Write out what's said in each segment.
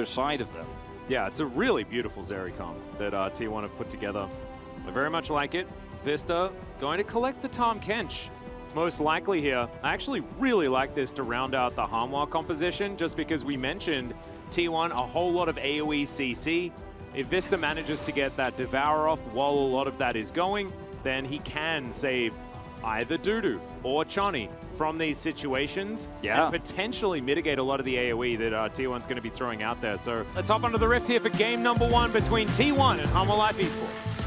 side of them. Yeah, it's a really beautiful Zericom that T1 have put together. I very much like it. Vista going to collect the Tahm Kench, most likely here. I actually really like this to round out the Hanwha composition, just because we mentioned T1 a whole lot of AoE CC. If Vista manages to get that Devour off while a lot of that is going, then he can save either Dudu or Chani from these situations and potentially mitigate a lot of the AoE that T1's going to be throwing out there. So let's hop onto the Rift here for game number 1 between T1 and Hanwha Life Esports.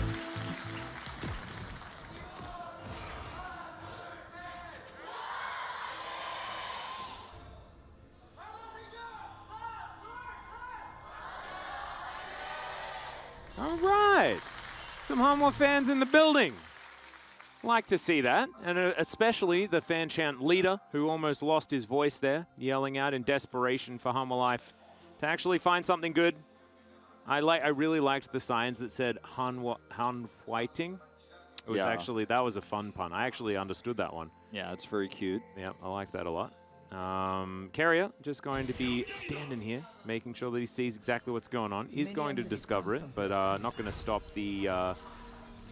All right, some Hanwha fans in the building. Like to see that, and especially the fan chant leader, who almost lost his voice there, yelling out in desperation for Hanwha Life to actually find something good. I really liked the signs that said Han-whiting. It was actually, that was a fun pun. I actually understood that one. Yeah, it's very cute. Yeah, I like that a lot. Carrier just going to be standing here, making sure that he sees exactly what's going on. He's going to discover it, but not going to stop the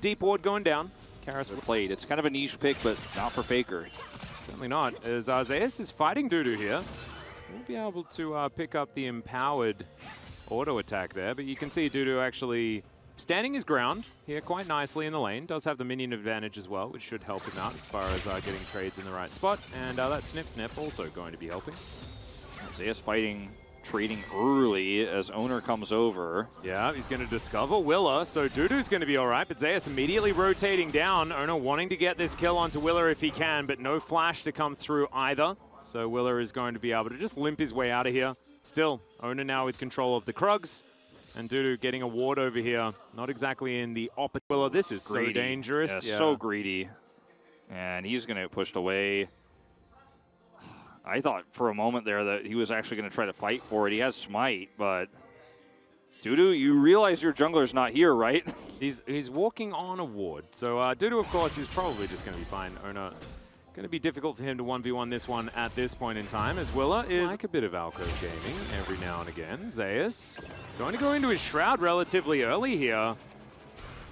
deep ward going down. Karis played. It's kind of a niche pick, but not for Faker. Certainly not. As Zeus is fighting Dudu here, we'll be able to pick up the empowered auto attack there, but you can see Dudu actually standing his ground here quite nicely in the lane. Does have the minion advantage as well, which should help him out as far as getting trades in the right spot. And that Snip also going to be helping. Zeus fighting, trading early as owner comes over. Yeah, he's going to discover Willa, so Dudu's going to be all right, but Zeus immediately rotating down. Owner wanting to get this kill onto Willa if he can, but no flash to come through either. So Willa is going to be able to just limp his way out of here. Still, Owner now with control of the Krugs. And Dudu getting a ward over here. Not exactly in the opposite. Willa, this is greedy. So dangerous. Yeah, so greedy. And he's going to get pushed away. I thought for a moment there that he was actually going to try to fight for it. He has Smite, but Dudu, you realize your jungler's not here, right? He's walking on a ward. So Dudu, of course, is probably just going to be fine. Owner, going to be difficult for him to 1v1 this one at this point in time, as Willa is like a bit of alco gaming every now and again. Zeus going to go into his Shroud relatively early here,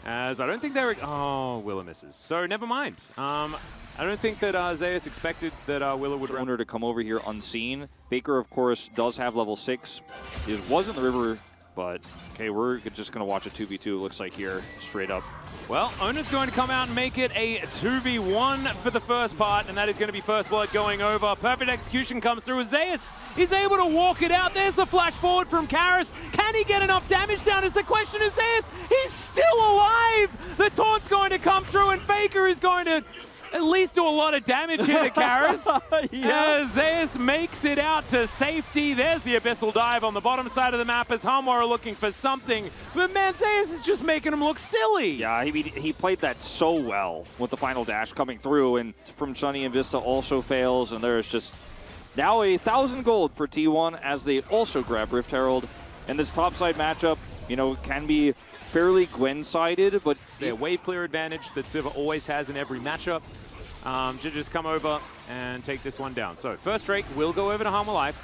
as I don't think they're... Oh, Willa misses. So never mind. I don't think that Zeus expected that Willa would... Owner to come over here unseen. Faker, of course, does have level 6. It was in the river, but okay, we're just going to watch a 2v2, it looks like here, straight up. Well, Owner's going to come out and make it a 2v1 for the first part, and that is going to be first blood going over. Perfect execution comes through as Zeus is able to walk it out. There's the flash forward from Karis. Can he get enough damage down is the question of Zeus. He's still alive! The taunt's going to come through, and Faker is going to at least do a lot of damage here to Karis. Yeah. Zeus makes it out to safety. There's the Abyssal Dive on the bottom side of the map as Hanwha are looking for something. But man, Zeus is just making him look silly. Yeah, he played that so well with the final dash coming through, and from Chani and Vista also fails, and there's just now 1,000 gold for T1 as they also grab Rift Herald. And this topside matchup, you know, can be fairly Gwen-sided, but their wave clear advantage that Silver always has in every matchup. To just come over and take this one down. So first Drake will go over to Hanwha Life,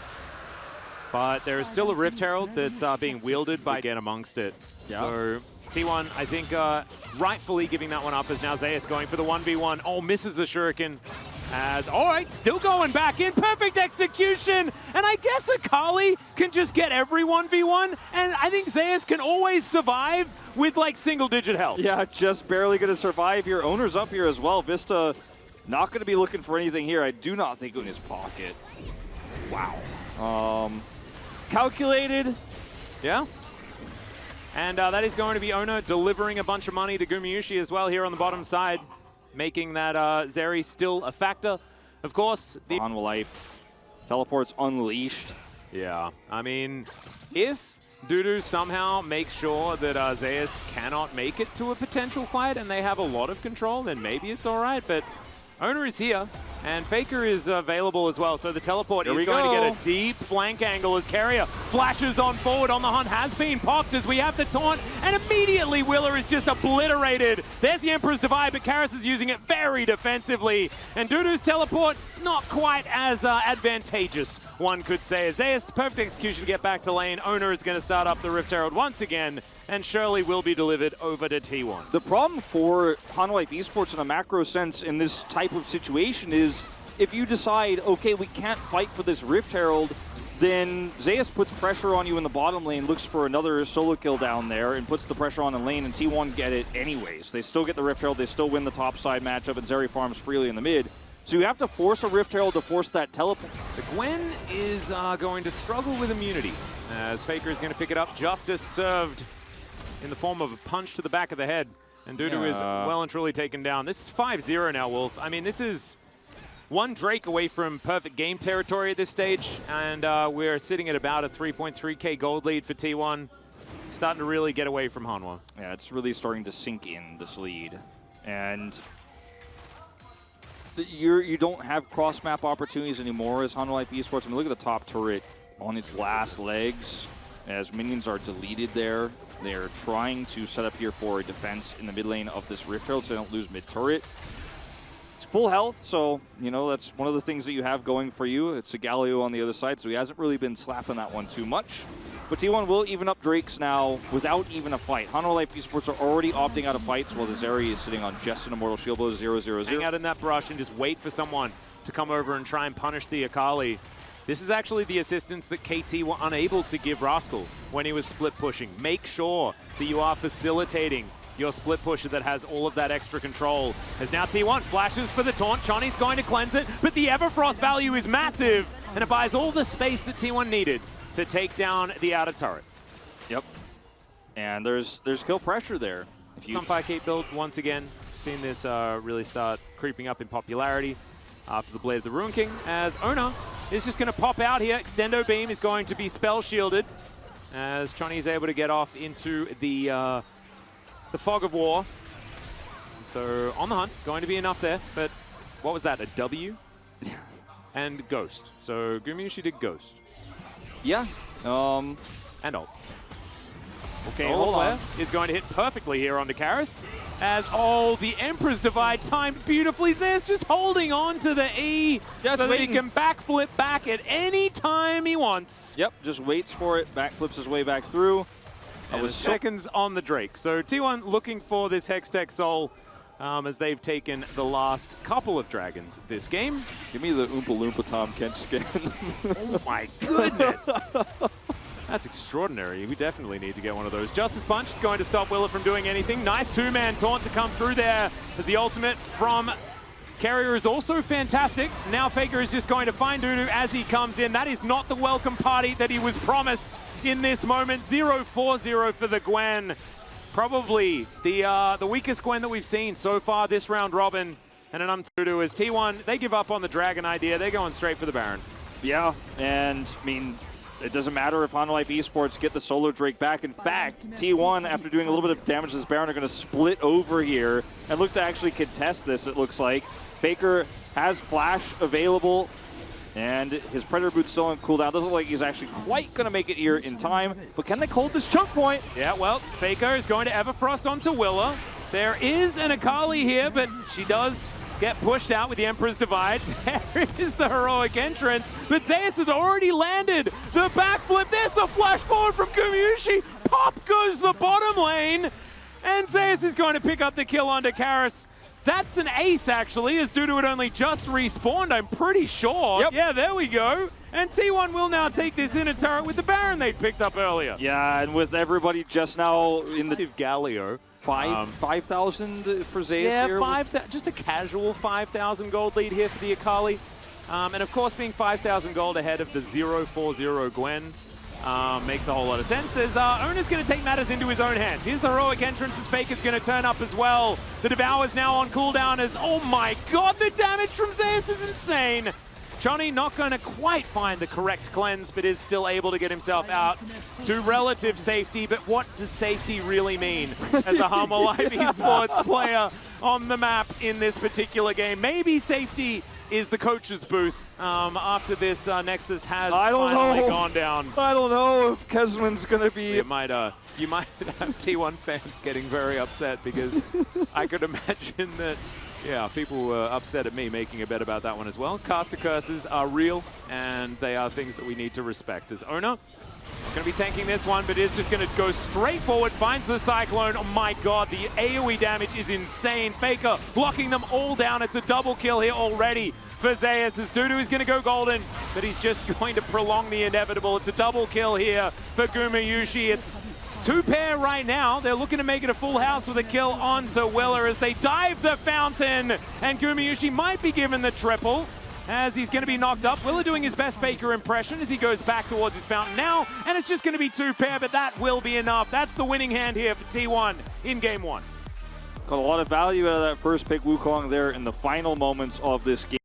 but there is still a Rift Herald that's being wielded by Get amongst it. Yeah. So T1, I think, rightfully giving that one up as now Zeus going for the 1v1. Oh, misses the Shuriken. As, all right, still going back in. Perfect execution. And I guess Akali can just get every 1v1. And I think Zeus can always survive with, like, single-digit health. Yeah, just barely going to survive here. Owner's up here as well. Vista not going to be looking for anything here. I do not think in his pocket. Wow. Calculated. Yeah. And that is going to be Owner delivering a bunch of money to Gumayushi as well here on the bottom side, making that Zeri still a factor. Of course, the Hanwha Life teleports unleashed. Yeah, I mean, if Dudu somehow makes sure that Zeus cannot make it to a potential fight and they have a lot of control, then maybe it's all right. But Owner is here. And FAKER is available as well, so the teleport Here is we going to go. get a deep flank angle as Carrier flashes on forward. On the hunt has been popped as we have the taunt, and immediately Willer is just obliterated. There's the Emperor's Divide, but Karras is using it very defensively. And Dudu's teleport, not quite as advantageous, one could say. Zeus, perfect execution to get back to lane. Owner is going to start up the Rift Herald once again, and Shirley will be delivered over to T1. The problem for Hanwha Life Esports in a macro sense in this type of situation is if you decide, okay, we can't fight for this Rift Herald, then Zeus puts pressure on you in the bottom lane, looks for another solo kill down there, and puts the pressure on the lane, and T1 get it anyways. They still get the Rift Herald, they still win the top side matchup, and Zeri farms freely in the mid. So you have to force a Rift Herald to force that teleport. The Gwen is going to struggle with immunity, as FAKER is going to pick it up. Justice served in the form of a punch to the back of the head, and Dudu is well and truly taken down. This is 5-0 now, Wolf. I mean, this is one Drake away from perfect game territory at this stage, and we're sitting at about a 3.3k gold lead for T1. It's starting to really get away from Hanwha. Yeah, it's really starting to sink in, this lead. And you don't have cross-map opportunities anymore as Hanwha Life Esports. I mean, look at the top turret on its last legs as minions are deleted there. They're trying to set up here for a defense in the mid lane of this Rift Herald so they don't lose mid-turret. It's full health, so, you know, that's one of the things that you have going for you. It's a Galio on the other side, so he hasn't really been slapping that one too much. But T1 will even up Drakes now without even a fight. Hanwha Life Esports are already opting out of fights while the Zeri is sitting on just an Immortal Shield Blow 0-0-0. Hang out in that brush and just wait for someone to come over and try and punish the Akali. This is actually the assistance that KT were unable to give Rascal when he was split pushing. Make sure that you are facilitating your split pusher that has all of that extra control. As now T1 flashes for the taunt. Chani's going to cleanse it, but the Everfrost value is massive, and it buys all the space that T1 needed to take down the outer turret. Yep. And there's kill pressure there. Some 5K build once again. Seen this really start creeping up in popularity after the Blade of the Ruin King, as Owner is just going to pop out here. Extendo Beam is going to be spell shielded as Chani is able to get off into the Fog of War. So on the hunt, going to be enough there, but what was that, a W? And Ghost. So Gumayushi did Ghost. Yeah. And ult. Okay, hold on. is going to hit perfectly here onto Karras. As, the Emperor's Divide timed beautifully. Zeus just holding on to the E so that he can backflip back at any time he wants. Yep, just waits for it, backflips his way back through. And was seconds on the Drake. So T1 looking for this Hextech Soul as they've taken the last couple of dragons this game. Give me the Oompa Loompa Tom Kench skin. Oh my goodness! That's extraordinary. We definitely need to get one of those. Justice Punch is going to stop Willer from doing anything. Nice two-man taunt to come through there as the ultimate from Carrier is also fantastic. Now FAKER is just going to find Dudu as he comes in. That is not the welcome party that he was promised in this moment. 0-4-0 for the Gwen. Probably the weakest Gwen that we've seen so far this round robin. And an Dudu as T1, they give up on the dragon idea. They're going straight for the Baron. Yeah, and I mean, it doesn't matter if Hanwha Life Esports get the solo Drake back. In fact, T1, after doing a little bit of damage to this Baron, are going to split over here and look to actually contest this, it looks like. FAKER has Flash available, and his Predator Boot's still on cooldown. Doesn't look like he's actually quite going to make it here in time, but can they hold this choke point? Yeah, well, FAKER is going to Everfrost onto Willa. There is an Akali here, but she does get pushed out with the Emperor's Divide. There is the heroic entrance, but Zeus has already landed the backflip. There's a flash forward from Gumayushi. Pop goes the bottom lane, and Zeus is going to pick up the kill onto Karras. That's an ace, actually, as Dudu had only just respawned, I'm pretty sure. Yep. Yeah, there we go. And T1 will now take this inner turret with the Baron they picked up earlier. Yeah, and with everybody just now in the Galio. 5,000 for Zeus yeah, here? just a casual 5,000 gold lead here for the Akali. And of course, being 5,000 gold ahead of the 0-4-0 Gwen makes a whole lot of sense, as Owner's going to take matters into his own hands. Here's the heroic entrance, as FAKER's going to turn up as well. The Devour's now on cooldown as, oh my god, the damage from Zeus is insane! Chani not going to quite find the correct cleanse, but is still able to get himself out to relative safety. But what does safety really mean as a Hanwha Life Esports player on the map in this particular game? Maybe safety is the coach's booth after this Nexus has I don't finally know. gone down. I don't know if Kesman's going to be... You might have T1 fans getting very upset because I could imagine that, yeah, people were upset at me making a bet about that one as well. Caster curses are real, and they are things that we need to respect. As owner, going to be tanking this one, but is just going to go straight forward, finds the Cyclone. Oh my god, the AoE damage is insane. Faker blocking them all down. It's a double kill here already for Zeus, as Dudu is going to go golden, but he's just going to prolong the inevitable. It's a double kill here for Gumayushi. It's 2-pair right now. They're looking to make it a full house with a kill onto Willer as they dive the fountain, and Gumayushi might be given the triple as he's going to be knocked up. Willer doing his best Faker impression as he goes back towards his fountain now, and it's just going to be 2-pair, but that will be enough. That's the winning hand here for T1 in game 1. Got a lot of value out of that first pick Wukong there in the final moments of this game.